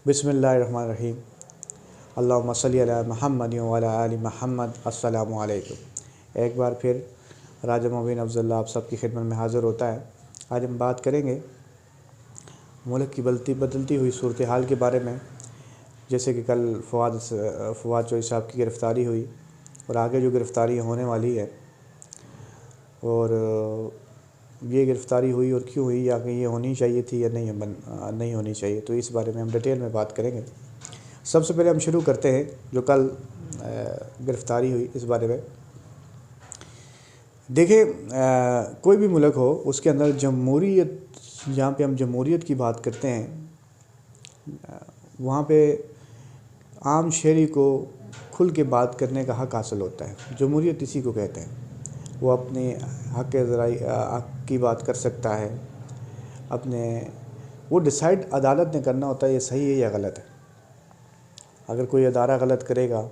बिस्मिल्लाहिर्रहमानिर्रहीम। अल्लाहुम्मा सल्ली अला मुहम्मद व अला आलि मुहम्मद। अस्सलामु अलैकुम। एक बार फिर राजा मोबिन अफ़ज़ल आप सबकी खिदमत में हाज़िर होता है। आज हम बात करेंगे मुल्क की बदलती हुई सूरत हाल के बारे में। जैसे कि कल फ़वाद चौधरी साहब की गिरफ़्तारी हुई और आगे जो गिरफ़्तारी होने वाली है, और ये गिरफ़्तारी हुई और क्यों हुई, या कि ये होनी चाहिए थी या नहीं होनी चाहिए, तो इस बारे में हम डिटेल में बात करेंगे। सबसे पहले हम शुरू करते हैं जो कल गिरफ़्तारी हुई इस बारे में। देखिए, कोई भी मुल्क हो उसके अंदर जमहूरियत, जहाँ पे हम जमहूरियत की बात करते हैं, वहाँ पे आम शहरी को खुल के बात करने का हक़ हासिल होता है। जमहूरियत इसी को कहते हैं। वो अपने हक़ की बात कर सकता है, वो डिसाइड अदालत ने करना होता है ये सही है या गलत है। अगर कोई अदारा गलत करेगा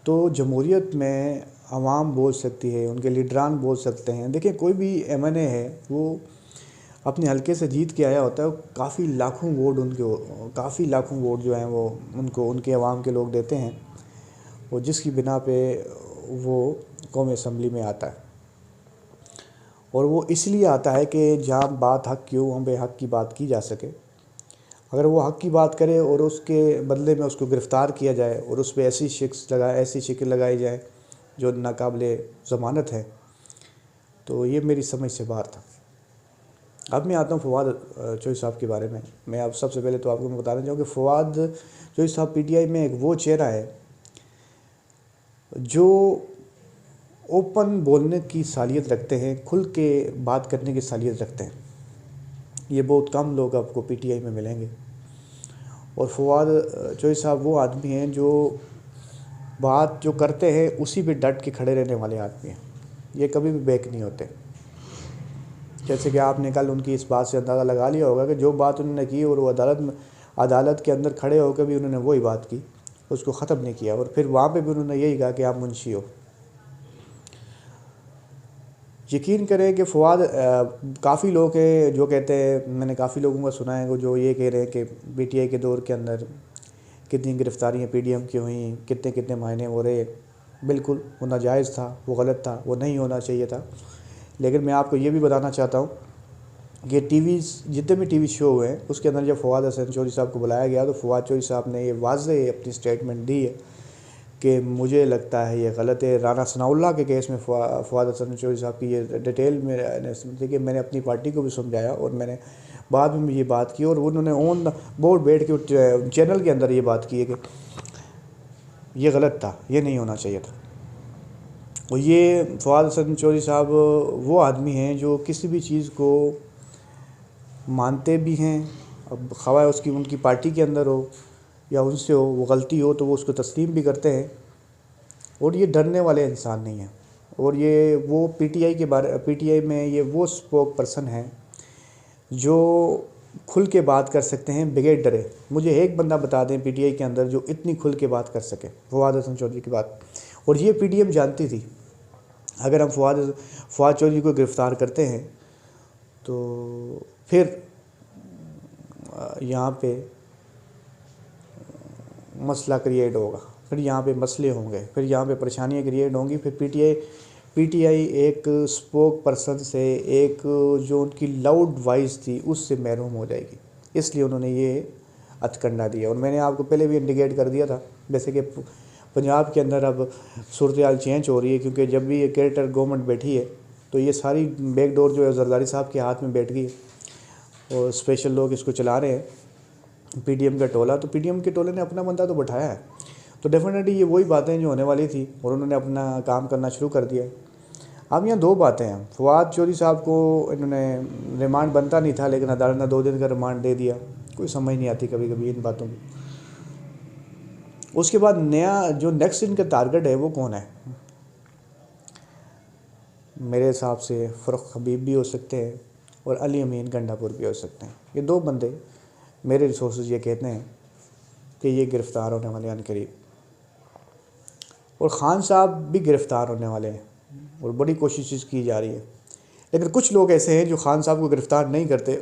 तो जमहूरियत में अवाम बोल सकती है, उनके लीडरान बोल सकते हैं। देखिए, कोई भी एमएनए है वो अपने हलके से जीत के आया होता है, काफ़ी लाखों वोट जो हैं वो उनको उनके अवाम के लोग देते हैं, और जिसकी बिना पे वो कौमी असम्बली में आता है। और वो इसलिए आता है कि जहाँ बात हक़ की हो वहाँ पे हक़ की बात की जा सके। अगर वो हक़ की बात करे और उसके बदले में उसको गिरफ़्तार किया जाए और उस पर ऐसी शिकल लगाई जाए जो नाकाबिले ज़मानत है, तो ये मेरी समझ से बाहर था। अब मैं आता हूँ फ़वाद चौधरी साहब के बारे में। मैं अब सबसे पहले तो आपको मैं बताना चाहूँ कि फ़वाद चौधरी साहब पीटीआई में एक वो चेहरा है जो ओपन बोलने की सालियत रखते हैं, खुल के बात करने की सालियत रखते हैं। ये बहुत कम लोग आपको पीटीआई में मिलेंगे। और फ़वाद चौधरी साहब वो आदमी हैं जो बात जो करते हैं उसी पे डट के खड़े रहने वाले आदमी हैं। ये कभी भी बैक नहीं होते। जैसे कि आपने कल उनकी इस बात से अंदाज़ा लगा लिया होगा कि जो बात उन्होंने की और वो अदालत के अंदर खड़े होकर भी उन्होंने वही बात की, उसको ख़त्म नहीं किया, और फिर वहाँ पे भी उन्होंने यही कहा कि आप मुंशी हो। यकीन करें कि फ़वाद काफ़ी लोग हैं जो कहते हैं, मैंने काफ़ी लोगों का सुना है जो ये कह रहे हैं कि पीटीआई के दौर के अंदर कितनी गिरफ़्तारियाँ पीडीएम की हुई, कितने महीने हो रहे। बिल्कुल वो नाजायज़ था, वो गलत था, वो नहीं होना चाहिए था। लेकिन मैं आपको ये भी बताना चाहता हूँ कि जितने भी टीवी शो हुए हैं उसके अंदर जब फ़वाद हसन चौधरी साहब को बुलाया गया तो फ़वाद चौधरी साहब ने ये वाज़ेह अपनी स्टेटमेंट दी है कि मुझे लगता है ये गलत है। राना सनाउल्लाह के केस में फ़वाद हसन चौधरी साहब की ये डिटेल में देखिए, मैंने अपनी पार्टी को भी समझाया और मैंने बाद में ये बात की, और उन्होंने ऑन बोर्ड बैठ के चैनल के अंदर ये बात की है कि ये गलत था, ये नहीं होना चाहिए था। और ये फ़वाद हसन चौधरी साहब वो आदमी हैं जो किसी भी चीज़ को मानते भी हैं। अब ख़वाह उसकी उनकी पार्टी के अंदर हो या उनसे हो, वो गलती हो तो वो उसको तस्लीम भी करते हैं, और ये डरने वाले इंसान नहीं हैं। और ये वो पीटीआई में ये वो स्पोक पर्सन हैं जो खुल के बात कर सकते हैं बगैर डरे। मुझे एक बंदा बता दें पीटीआई के अंदर जो इतनी खुल के बात कर सके, फ़वाद हसन चौधरी की बात। और ये पीडीएम जानती थी अगर हम फ़वाद चौधरी को गिरफ़्तार करते हैं तो फिर यहाँ पे मसला क्रिएट होगा, फिर यहाँ पे मसले होंगे, फिर यहाँ पे परेशानियाँ क्रिएट होंगी। फिर पीटीआई एक स्पोक पर्सन से, एक जो उनकी लाउड वॉइस थी उससे महरूम हो जाएगी। इसलिए उन्होंने ये हथकंडा दिया। और मैंने आपको पहले भी इंडिकेट कर दिया था, जैसे कि पंजाब के अंदर अब सूरत हाल चेंज हो रही है, क्योंकि जब भी ये कैरेक्टर गवर्नमेंट बैठी है तो ये सारी बैकडोर जो है जरदारी साहब के हाथ में बैठ गई, और स्पेशल लोग इसको चला रहे हैं, पीडीएम का टोला। तो पीडीएम के टोले ने अपना बंदा तो बैठाया है, तो डेफिनेटली ये वही बातें जो होने वाली थी, और उन्होंने अपना काम करना शुरू कर दिया। अब यहाँ दो बातें हैं। फ़वाद चौधरी साहब को इन्होंने रिमांड बनता नहीं था, लेकिन अदालत ने 2 दिन का रिमांड दे दिया। कोई समझ नहीं आती कभी कभी इन बातों की। उसके बाद जो नेक्स्ट इनका टारगेट है वो कौन है? मेरे हिसाब से फ़ारूक हबीब भी हो सकते हैं और अली अमीन गंडापुर भी हो सकते हैं। ये 2 बंदे मेरे रिसोर्सेज ये कहते हैं कि ये गिरफ़्तार होने वाले हैं अनकरीब। और ख़ान साहब भी गिरफ़्तार होने वाले हैं और बड़ी कोशिश की जा रही है। लेकिन कुछ लोग ऐसे हैं जो ख़ान साहब को गिरफ़्तार नहीं करते,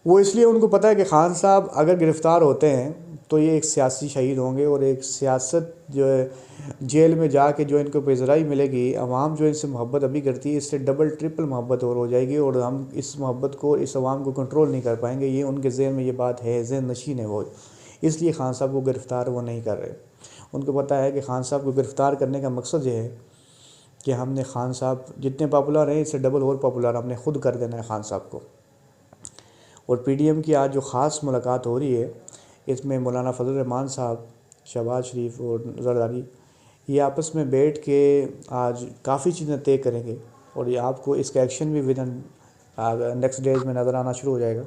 وہ اس لیے ان کو پتہ ہے کہ خان صاحب اگر گرفتار ہوتے ہیں تو یہ ایک سیاسی شہید ہوں گے، اور ایک سیاست جو ہے جیل میں جا کے جو ان کو پذیرائی ملے گی، عوام جو ان سے محبت ابھی کرتی ہے اس سے ڈبل ٹرپل محبت اور ہو جائے گی، اور ہم اس محبت کو، اس عوام کو کنٹرول نہیں کر پائیں گے۔ یہ ان کے ذہن میں یہ بات ہے، ذہن نشین ہے وہ، اس لیے خان صاحب کو گرفتار وہ نہیں کر رہے۔ ان کو پتہ ہے کہ خان صاحب کو گرفتار کرنے کا مقصد یہ ہے کہ ہم نے خان صاحب جتنے پاپولر ہیں اس سے ڈبل اور پاپولر ہم نے خود کر دینا ہے خان صاحب کو۔ اور پی ڈی ایم کی آج جو خاص ملاقات ہو رہی ہے، اس میں مولانا فضل الرحمان صاحب، شہباز شریف اور زرداری یہ آپس میں بیٹھ کے آج کافی چیزیں طے کریں گے، اور یہ آپ کو اس کا ایکشن بھی ودن نیکسٹ ڈیز میں نظر آنا شروع ہو جائے گا۔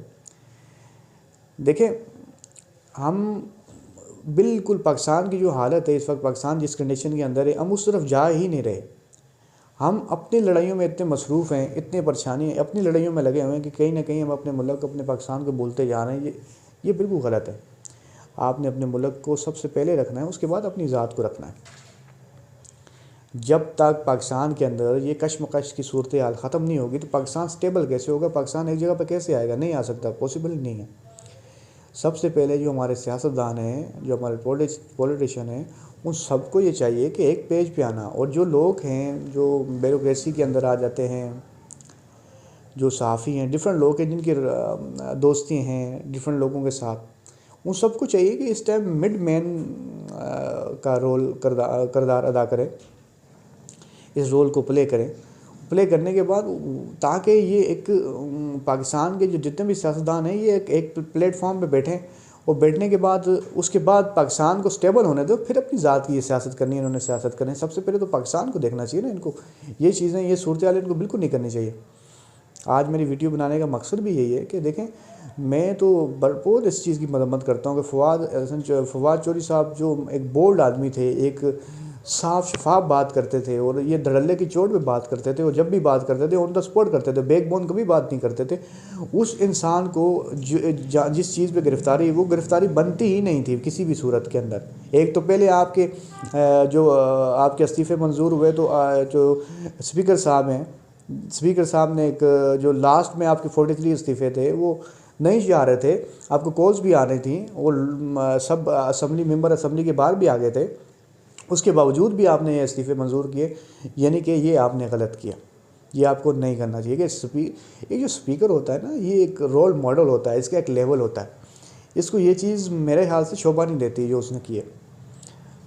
دیکھیں، ہم بالکل پاکستان کی جو حالت ہے اس وقت، پاکستان جس کنڈیشن کے اندر ہے، ہم اس طرف جا ہی نہیں رہے۔ ہم اپنی لڑائیوں میں اتنے مصروف ہیں، اتنے پریشانی ہیں، اپنی لڑائیوں میں لگے ہوئے ہیں کہ کہیں نہ کہیں ہم اپنے ملک، اپنے پاکستان کو بھولتے جا رہے ہیں۔ یہ بالکل غلط ہے۔ آپ نے اپنے ملک کو سب سے پہلے رکھنا ہے، اس کے بعد اپنی ذات کو رکھنا ہے۔ جب تک پاکستان کے اندر یہ کشمکش کی صورتحال ختم نہیں ہوگی تو پاکستان سٹیبل کیسے ہوگا؟ پاکستان ایک جگہ پہ کیسے آئے گا؟ نہیں آ سکتا، پاسبل نہیں ہے۔ سب سے پہلے جو ہمارے سیاستدان ہیں، جو ہمارے پولیٹیشین ہیں، ان سب کو یہ چاہیے کہ ایک پیج پہ آنا، اور جو لوگ ہیں جو بیوروکریسی کے اندر آ جاتے ہیں، جو صحافی ہیں، ڈفرینٹ لوگ ہیں جن کی دوستی ہیں ڈفرینٹ لوگوں کے ساتھ، ان سب کو چاہیے کہ اس ٹائم مڈ مین کا رول کردار ادا کریں، اس رول کو پلے کریں۔ پلے کرنے کے بعد تاکہ یہ ایک پاکستان کے جو جتنے بھی سیاستدان ہیں یہ ایک پلیٹ فارم پہ بیٹھیں، اور بیٹھنے کے بعد اس کے بعد پاکستان کو سٹیبل ہونے دو، پھر اپنی ذات کی یہ سیاست کرنی ہے، انہوں نے سیاست کرنی ہے۔ سب سے پہلے تو پاکستان کو دیکھنا چاہیے نا، ان کو یہ چیزیں، یہ صورتحال ان کو بالکل نہیں کرنی چاہیے۔ آج میری ویڈیو بنانے کا مقصد بھی یہی ہے کہ دیکھیں، میں تو بھرپور اس چیز کی مذمت کرتا ہوں کہ فواد چودھری صاحب جو ایک بولڈ آدمی تھے، ایک صاف شفاف بات کرتے تھے، اور یہ دھڑلے کی چوٹ پہ بات کرتے تھے، اور جب بھی بات کرتے تھے آن دا اسپاٹ کرتے تھے، بیک بون کبھی بات نہیں کرتے تھے۔ اس انسان کو جس چیز پہ گرفتاری، وہ گرفتاری بنتی ہی نہیں تھی کسی بھی صورت کے اندر۔ ایک تو پہلے آپ کے جو آپ کے استعفے منظور ہوئے تو جو اسپیکر صاحب ہیں، اسپیکر صاحب نے ایک جو لاسٹ میں آپ کے 43 استعفے تھے وہ نہیں جا رہے تھے، آپ کو کالز بھی آ رہی تھیں، اور سب اسمبلی ممبر اسمبلی کے باہر بھی آ گئے تھے، اس کے باوجود بھی آپ نے یہ استعفے منظور کیے، یعنی کہ یہ آپ نے غلط کیا، یہ آپ کو نہیں کرنا چاہیے۔ کہ یہ جو اسپیکر ہوتا ہے نا، یہ ایک رول ماڈل ہوتا ہے، اس کا ایک لیول ہوتا ہے، اس کو یہ چیز میرے خیال سے شوبھا نہیں دیتی جو اس نے کی ہے۔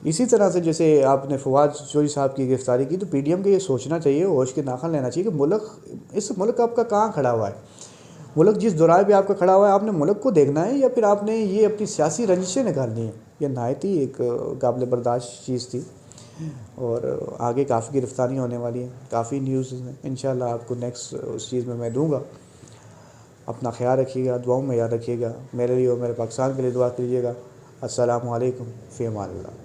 اسی طرح سے جیسے آپ نے فواد چودھری صاحب کی گرفتاری کی، تو پی ڈی ایم کو یہ سوچنا چاہیے، ہوش کے ناخن لینا چاہیے کہ اس ملک آپ کا کہاں کھڑا ہوا ہے، ملک جس دورائے پہ آپ کا کھڑا ہوا ہے، آپ نے ملک کو دیکھنا ہے یا پھر آپ نے یہ اپنی سیاسی رنجشیں نکالنی ہیں؟ یہ نہایت ہی ایک قابل برداشت چیز تھی، اور آگے کافی گرفتاریاں ہونے والی ہیں، کافی نیوز ہیں، انشاءاللہ آپ کو نیکسٹ اس چیز میں دوں گا۔ اپنا خیال رکھیے گا، دعاؤں میں یاد رکھیے گا، میرے لیے اور میرے پاکستان کے لیے دعا کیجیے گا۔ السلام علیکم، فی امان اللہ۔